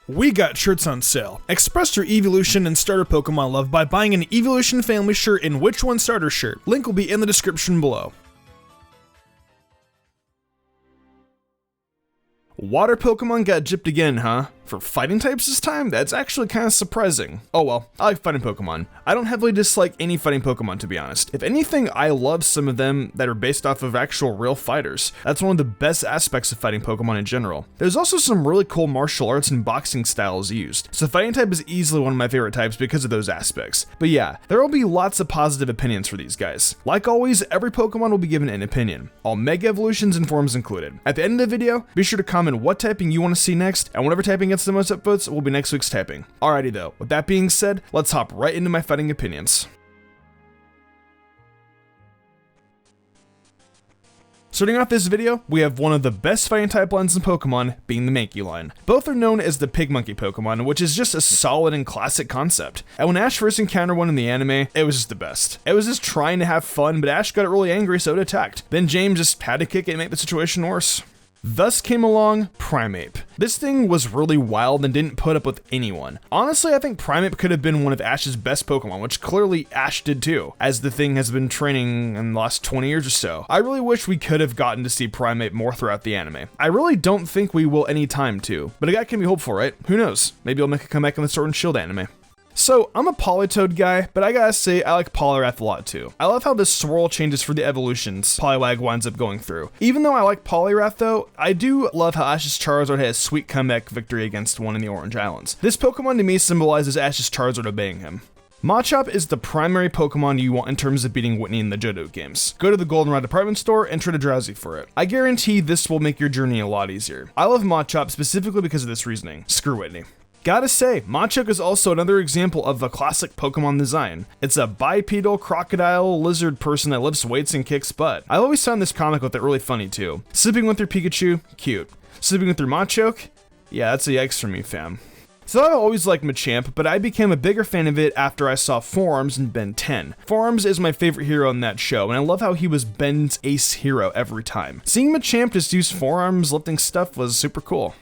We got shirts on sale. Express your Eeveelution and starter Pokemon love by buying an Eeveelution family shirt and Which One starter shirt. Link will be in the description below. Water Pokemon got jipped again, huh? For fighting types this time? That's actually kind of surprising. Oh well, I like fighting Pokemon. I don't heavily dislike any fighting Pokemon, to be honest. If anything, I love some of them that are based off of actual real fighters. That's one of the best aspects of fighting Pokemon in general. There's also some really cool martial arts and boxing styles used, so fighting type is easily one of my favorite types because of those aspects. But yeah, there will be lots of positive opinions for these guys. Like always, every Pokemon will be given an opinion, all Mega Evolutions and forms included. At the end of the video, be sure to comment what typing you want to see next, and whatever typing gets the most upvotes will be next week's typing. Alrighty though, with that being said, let's hop right into my fighting opinions. Starting off this video, we have one of the best fighting type lines in Pokemon, being the Mankey line. Both are known as the Pig Monkey Pokemon, which is just a solid and classic concept. And when Ash first encountered one in the anime, it was just the best. It was just trying to have fun, but Ash got really angry, so it attacked. Then James just had to kick it and make the situation worse. Thus came along Primeape. This thing was really wild and didn't put up with anyone. Honestly, I think Primeape could have been one of Ash's best Pokemon, which clearly Ash did too, as the thing has been training in the last 20 years or so. I really wish we could have gotten to see Primeape more throughout the anime. I really don't think we will anytime too, but a guy can be hopeful, right? Who knows? Maybe he'll make a comeback in the Sword and Shield anime. So, I'm a Politoed guy, but I gotta say, I like Poliwrath a lot too. I love how this swirl changes for the evolutions Poliwag winds up going through. Even though I like Poliwrath though, I do love how Ash's Charizard had a sweet comeback victory against one in the Orange Islands. This Pokemon to me symbolizes Ash's Charizard obeying him. Machop is the primary Pokemon you want in terms of beating Whitney in the Johto games. Go to the Goldenrod department store and trade a Drowsy for it. I guarantee this will make your journey a lot easier. I love Machop specifically because of this reasoning. Screw Whitney. Gotta say, Machoke is also another example of a classic Pokemon design. It's a bipedal crocodile lizard person that lifts weights and kicks butt. I always found this comic with it really funny too. Sleeping with your Pikachu? Cute. Sleeping with your Machoke? Yeah, that's a yikes for me, fam. So I've always liked Machamp, but I became a bigger fan of it after I saw Forearms in Ben 10. Forearms is my favorite hero in that show, and I love how he was Ben's ace hero every time. Seeing Machamp just use Forearms lifting stuff was super cool.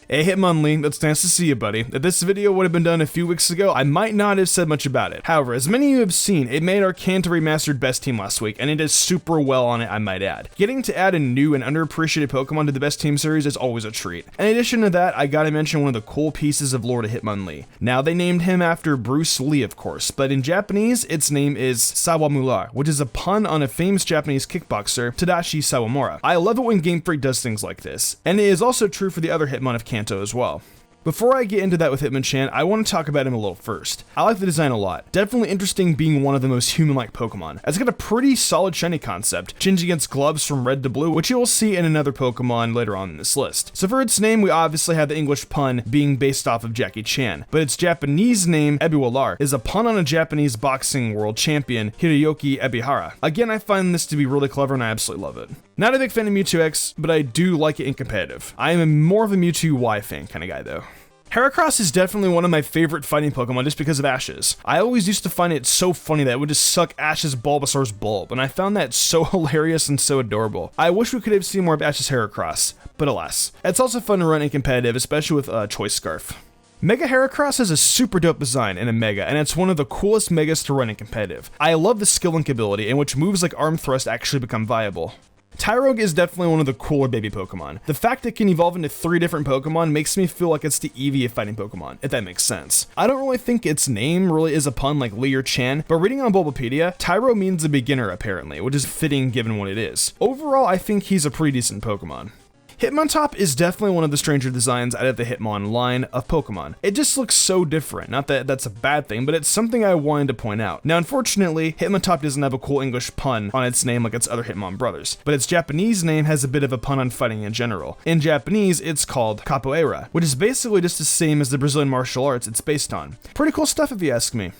Hey Hitmonlee, it's nice to see you, buddy. If this video would have been done a few weeks ago, I might not have said much about it. However, as many of you have seen, it made our Kanto Remastered Best Team last week, and it does super well on it, I might add. Getting to add a new and underappreciated Pokemon to the Best Team series is always a treat. In addition to that, I gotta mention one of the cool pieces of lore to Hitmonlee. Now, they named him after Bruce Lee, of course, but in Japanese, its name is Sawamura, which is a pun on a famous Japanese kickboxer, Tadashi Sawamura. I love it when Game Freak does things like this, and it is also true for the other Hitmon of Kanto as well. Before I get into that with Hitmonchan, I want to talk about him a little first. I like the design a lot. Definitely interesting being one of the most human-like Pokemon. It's got a pretty solid shiny concept, changing its gloves from red to blue, which you will see in another Pokemon later on in this list. So for its name, we obviously have the English pun being based off of Jackie Chan, but its Japanese name, Eeveelution, is a pun on a Japanese boxing world champion, Hiroyuki Ebihara. Again, I find this to be really clever and I absolutely love it. Not a big fan of Mewtwo X, but I do like it in competitive. I am more of a Mewtwo Y fan kind of guy though. Heracross is definitely one of my favorite fighting Pokemon just because of Ash's. I always used to find it so funny that it would just suck Ash's Bulbasaur's bulb, and I found that so hilarious and so adorable. I wish we could have seen more of Ash's Heracross, but alas. It's also fun to run in competitive, especially with Choice Scarf. Mega Heracross has a super dope design in a Mega, and it's one of the coolest Megas to run in competitive. I love the skill link ability in which moves like Arm Thrust actually become viable. Tyrogue is definitely one of the cooler baby Pokemon. The fact it can evolve into 3 different Pokemon makes me feel like it's the Eevee of fighting Pokemon, if that makes sense. I don't really think its name really is a pun like Lee or Chan, but reading on Bulbapedia, Tyro means a beginner apparently, which is fitting given what it is. Overall, I think he's a pretty decent Pokemon. Hitmontop is definitely one of the stranger designs out of the Hitmon line of Pokemon. It just looks so different, not that that's a bad thing, but it's something I wanted to point out. Now unfortunately, Hitmontop doesn't have a cool English pun on its name like its other Hitmon brothers, but its Japanese name has a bit of a pun on fighting in general. In Japanese, it's called Capoeira, which is basically just the same as the Brazilian martial arts it's based on. Pretty cool stuff if you ask me.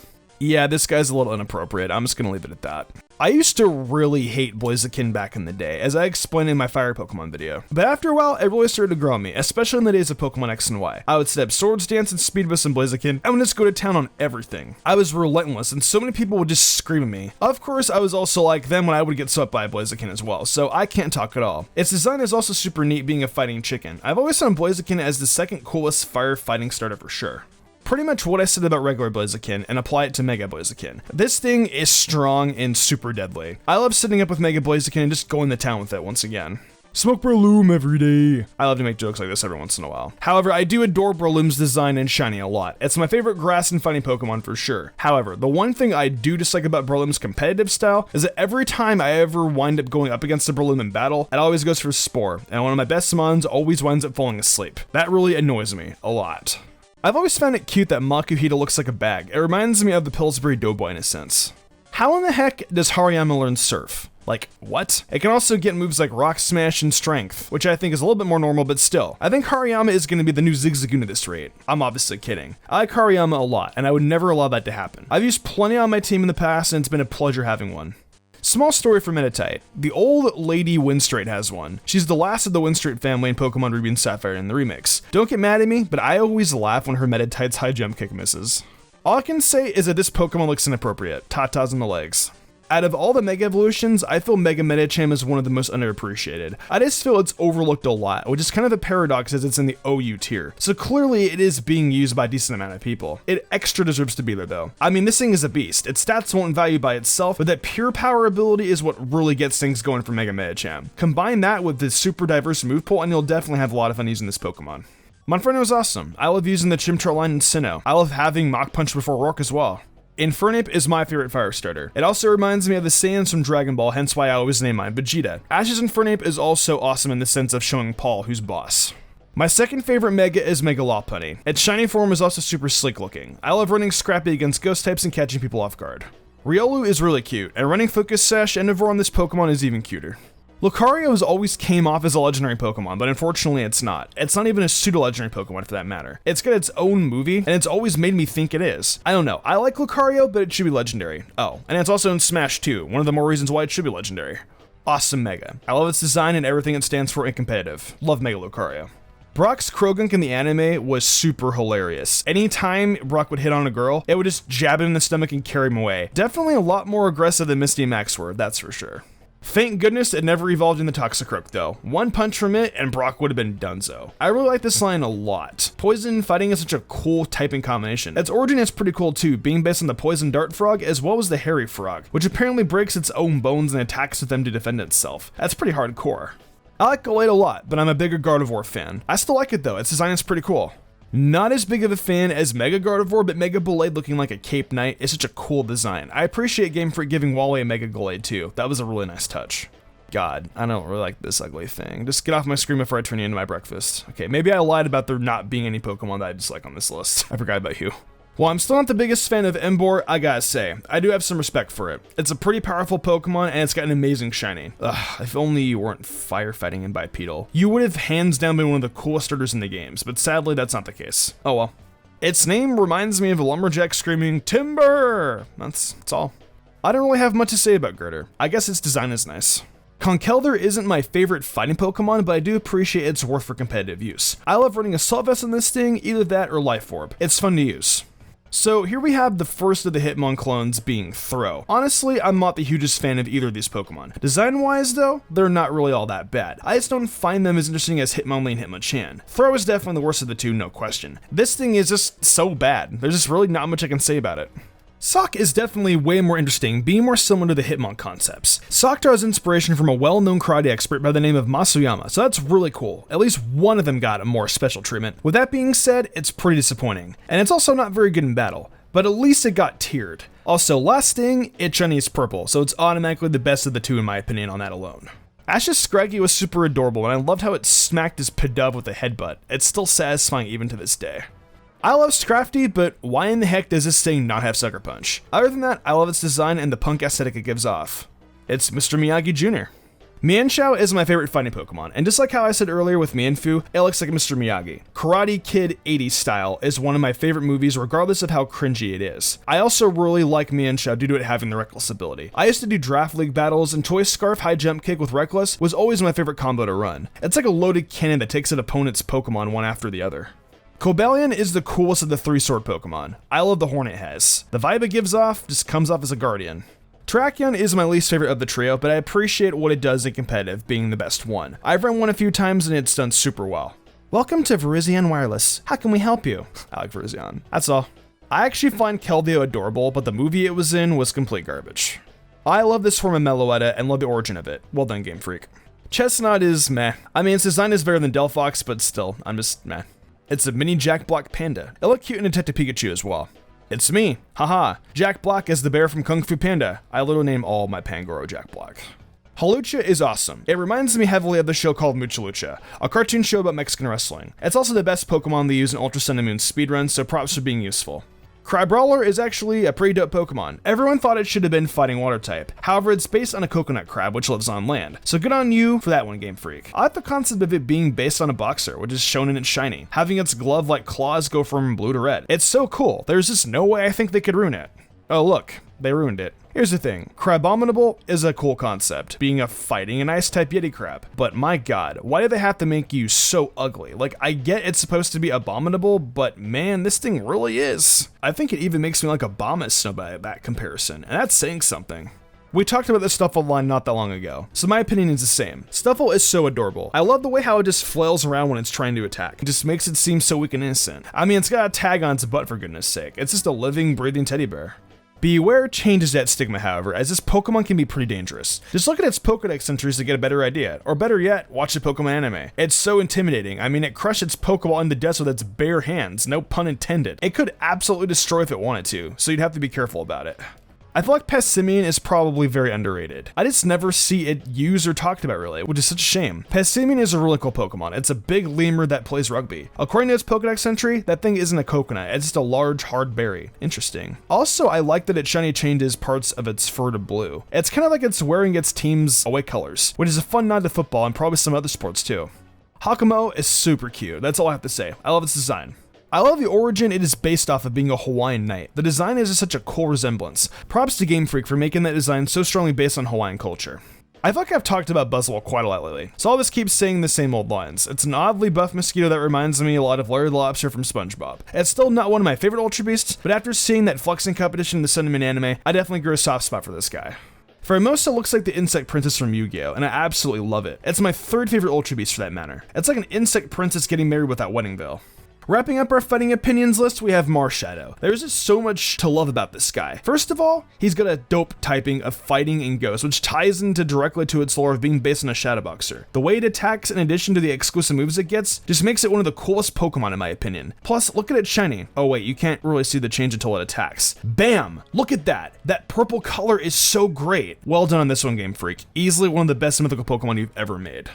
Yeah, this guy's a little inappropriate. I'm just gonna leave it at that. I used to really hate Blaziken back in the day, as I explained in my Fire Pokemon video. But after a while, it really started to grow on me, especially in the days of Pokemon X and Y. I would set up Swords Dance and Speed Boost and Blaziken, and would just go to town on everything. I was relentless, and so many people would just scream at me. Of course, I was also like them when I would get swept by a Blaziken as well, so I can't talk at all. Its design is also super neat, being a fighting chicken. I've always found Blaziken as the second coolest fire fighting starter for sure. Pretty much what I said about regular Blaziken and apply it to Mega Blaziken. This thing is strong and super deadly. I love sitting up with Mega Blaziken and just going to town with it once again. Smoke Breloom every day. I love to make jokes like this every once in a while. However, I do adore Breloom's design and shiny a lot. It's my favorite grass and fighting Pokemon for sure. However, the one thing I do dislike about Breloom's competitive style is that every time I ever wind up going up against a Breloom in battle, it always goes for Spore, and one of my best mons always winds up falling asleep. That really annoys me a lot. I've always found it cute that Makuhita looks like a bag. It reminds me of the Pillsbury Doughboy in a sense. How in the heck does Hariyama learn Surf? Like, what? It can also get moves like Rock Smash and Strength, which I think is a little bit more normal, but still. I think Hariyama is going to be the new Zigzagoon at this rate. I'm obviously kidding. I like Hariyama a lot, and I would never allow that to happen. I've used plenty on my team in the past, and it's been a pleasure having one. Small story for Meditite. The old lady Winstrate has one. She's the last of the Winstrate family in Pokemon Ruby and Sapphire in the remix. Don't get mad at me, but I always laugh when her Meditite's high jump kick misses. All I can say is that this Pokemon looks inappropriate. Tatas on the legs. Out of all the Mega Evolutions, I feel Mega Medicham is one of the most underappreciated. I just feel it's overlooked a lot, which is kind of a paradox as it's in the OU tier. So clearly it is being used by a decent amount of people. It extra deserves to be there though. I mean, this thing is a beast. Its stats won't value by itself, but that pure power ability is what really gets things going for Mega Medicham. Combine that with this super diverse move pool and you'll definitely have a lot of fun using this Pokemon. Monferno is awesome. I love using the Chimchar line in Sinnoh. I love having Mach Punch before Rourke as well. Infernape is my favorite fire starter. It also reminds me of the Saiyans from Dragon Ball, hence why I always name mine Vegeta. Ash's Infernape is also awesome in the sense of showing Paul who's boss. My second favorite Mega is Mega Lopunny. Its shiny form is also super sleek looking. I love running Scrappy against ghost types and catching people off guard. Riolu is really cute, and running Focus Sash and Endeavor on this Pokemon is even cuter. Lucario has always came off as a legendary Pokemon, but unfortunately it's not. It's not even a pseudo-legendary Pokemon for that matter. It's got its own movie, and it's always made me think it is. I don't know, I like Lucario, but it should be legendary. Oh, and it's also in Smash 2, one of the more reasons why it should be legendary. Awesome Mega. I love its design and everything it stands for in competitive. Love Mega Lucario. Brock's Krogunk in the anime was super hilarious. Anytime Brock would hit on a girl, it would just jab him in the stomach and carry him away. Definitely a lot more aggressive than Misty and Max were, that's for sure. Thank goodness it never evolved into Toxicroak though. One punch from it and Brock would have been donezo. I really like this line a lot. Poison and fighting is such a cool typing combination. Its origin is pretty cool too, being based on the Poison Dart Frog as well as the Hairy Frog, which apparently breaks its own bones and attacks with them to defend itself. That's pretty hardcore. I like Gallade a lot, but I'm a bigger Gardevoir fan. I still like it though, its design is pretty cool. Not as big of a fan as Mega Gardevoir, but Mega Gallade looking like a Cape Knight is such a cool design. I appreciate Game Freak giving Wally a Mega Gallade too. That was a really nice touch. God, I don't really like this ugly thing. Just get off my screen before I turn you into my breakfast. Okay, maybe I lied about there not being any Pokemon that I dislike on this list. I forgot about you. While I'm still not the biggest fan of Emboar, I gotta say, I do have some respect for it. It's a pretty powerful Pokemon, and it's got an amazing shiny. Ugh, if only you weren't firefighting in bipedal. You would have hands down been one of the coolest starters in the games, but sadly that's not the case. Oh well. Its name reminds me of a lumberjack screaming, "Timber!" That's all. I don't really have much to say about Girder. I guess its design is nice. Conkeldurr isn't my favorite fighting Pokemon, but I do appreciate its worth for competitive use. I love running Assault Vest on this thing, either that or Life Orb. It's fun to use. So here we have the first of the Hitmon clones being Throh. Honestly, I'm not the hugest fan of either of these Pokemon. Design-wise though, they're not really all that bad. I just don't find them as interesting as Hitmonlee and Hitmonchan. Throh is definitely the worst of the two, no question. This thing is just so bad. There's just really not much I can say about it. Sock is definitely way more interesting, being more similar to the Hitmon concepts. Sock draws inspiration from a well-known karate expert by the name of Masuyama, so that's really cool. At least one of them got a more special treatment. With that being said, it's pretty disappointing. And it's also not very good in battle, but at least it got tiered. Also, last thing, its shiny is purple, so it's automatically the best of the two in my opinion on that alone. Ash's Scraggy was super adorable, and I loved how it smacked his Pidove with a headbutt. It's still satisfying even to this day. I love Scrafty, but why in the heck does this thing not have Sucker Punch? Other than that, I love its design and the punk aesthetic it gives off. It's Mr. Miyagi Jr. Mienshao is my favorite fighting Pokemon, and just like how I said earlier with Mienfoo, it looks like Mr. Miyagi. Karate Kid 80s style is one of my favorite movies regardless of how cringy it is. I also really like Mienshao due to it having the Reckless ability. I used to do Draft League battles, and Choice Scarf High Jump Kick with Reckless was always my favorite combo to run. It's like a loaded cannon that takes an opponent's Pokemon one after the other. Cobalion is the coolest of the 3-sword Pokemon. I love the horn it has. The vibe it gives off just comes off as a guardian. Terrakion is my least favorite of the trio, but I appreciate what it does in competitive, being the best one. I've run one a few times and it's done super well. Welcome to Virizion Wireless. How can we help you? I like Virizion. That's all. I actually find Keldeo adorable, but the movie it was in was complete garbage. I love this form of Meloetta and love the origin of it. Well done, Game Freak. Chestnut is meh. I mean, its design is better than Delphox, but still, I'm just meh. It's a mini Jack Black panda. It looked cute in Detective Pikachu as well. It's me, haha. Jack Black is the bear from Kung Fu Panda. I literally name all my Pangoro Jack Black. Hawlucha is awesome. It reminds me heavily of the show called Mucha Lucha, a cartoon show about Mexican wrestling. It's also the best Pokemon they use in Ultra Sun and Moon speedruns, so props for being useful. Crabrawler is actually a pretty dope Pokemon. Everyone thought it should have been fighting water type. However, it's based on a coconut crab, which lives on land. So good on you for that one, Game Freak. I like the concept of it being based on a boxer, which is shown in its shiny, having its glove-like claws go from blue to red. It's so cool. There's just no way I think they could ruin it. Oh look, they ruined it. Here's the thing, Crabominable is a cool concept, being a fighting and ice-type Yeti crab. But my god, why do they have to make you so ugly? Like, I get it's supposed to be abominable, but man, this thing really is. I think it even makes me like Abomasnow by that comparison, and that's saying something. We talked about this Stuffle line not that long ago, so my opinion is the same. Stuffle is so adorable. I love the way how it just flails around when it's trying to attack. It just makes it seem so weak and innocent. I mean, it's got a tag on its butt for goodness sake. It's just a living, breathing teddy bear. Beware changes that stigma, however, as this Pokemon can be pretty dangerous. Just look at its Pokedex entries to get a better idea, or better yet, watch the Pokemon anime. It's so intimidating. I mean, it crushed its Pokeball in the dust with its bare hands, no pun intended. It could absolutely destroy if it wanted to, so you'd have to be careful about it. I feel like Passimian is probably very underrated. I just never see it used or talked about really, which is such a shame. Passimian is a really cool Pokemon. It's a big lemur that plays rugby. According to its Pokedex entry, that thing isn't a coconut, it's just a large hard berry. Interesting. Also, I like that it shiny changes parts of its fur to blue. It's kind of like it's wearing its team's away colors, which is a fun nod to football and probably some other sports too. Hakumo is super cute, that's all I have to say. I love its design. I love the origin it is based off of being a Hawaiian knight. The design is just such a cool resemblance. Props to Game Freak for making that design so strongly based on Hawaiian culture. I feel like I've talked about Buzzwole quite a lot lately, so I'll just keep saying the same old lines. It's an oddly buff mosquito that reminds me a lot of Larry the Lobster from SpongeBob. It's still not one of my favorite Ultra Beasts, but after seeing that flexing competition in the Sun and Moon anime, I definitely grew a soft spot for this guy. Pheromosa looks like the insect princess from Yu-Gi-Oh, and I absolutely love it. It's my third favorite Ultra Beast for that matter. It's like an insect princess getting married without wedding veil. Wrapping up our fighting opinions list, we have Marshadow. There's just so much to love about this guy. First of all, he's got a dope typing of fighting and ghost, which ties into directly to its lore of being based on a shadow boxer. The way it attacks, in addition to the exclusive moves it gets, just makes it one of the coolest Pokemon in my opinion. Plus, look at it shiny. Oh wait, you can't really see the change until it attacks. Bam! Look at that! That purple color is so great. Well done on this one, Game Freak. Easily one of the best mythical Pokemon you've ever made.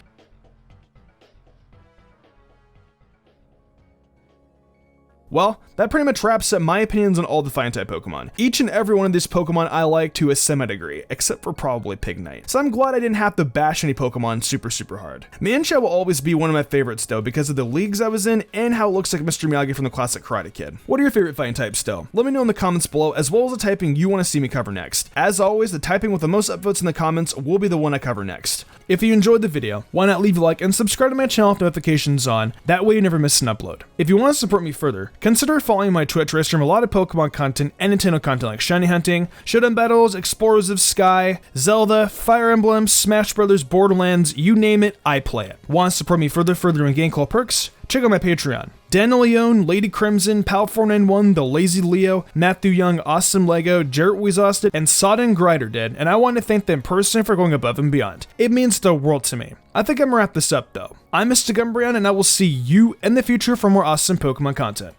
Well, that pretty much wraps up my opinions on all the Fire-type Pokemon. Each and every one of these Pokemon I like to a semi-degree, except for probably Pignite. So I'm glad I didn't have to bash any Pokemon super hard. Mienshao will always be one of my favorites though because of the leagues I was in and how it looks like Mr. Miyagi from the classic Karate Kid. What are your favorite fighting types still? Let me know in the comments below, as well as the typing you want to see me cover next. As always, the typing with the most upvotes in the comments will be the one I cover next. If you enjoyed the video, why not leave a like and subscribe to my channel with notifications on, that way you never miss an upload. If you want to support me further, consider following my Twitch where I stream a lot of Pokemon content and Nintendo content like shiny hunting, showdown battles, Explorers of Sky, Zelda, Fire Emblem, Smash Brothers, Borderlands, you name it, I play it. Want to support me further in game call perks? Check out my Patreon. Daniel Leone, Lady Crimson, Pal491, The Lazy Leo, Matthew Young, Awesome Lego, Jarrett Weezosted, and Sodden Grider did, and I want to thank them personally for going above and beyond. It means the world to me. I think I'm gonna wrap this up though. I'm Mr. Gumbrian, and I will see you in the future for more awesome Pokemon content.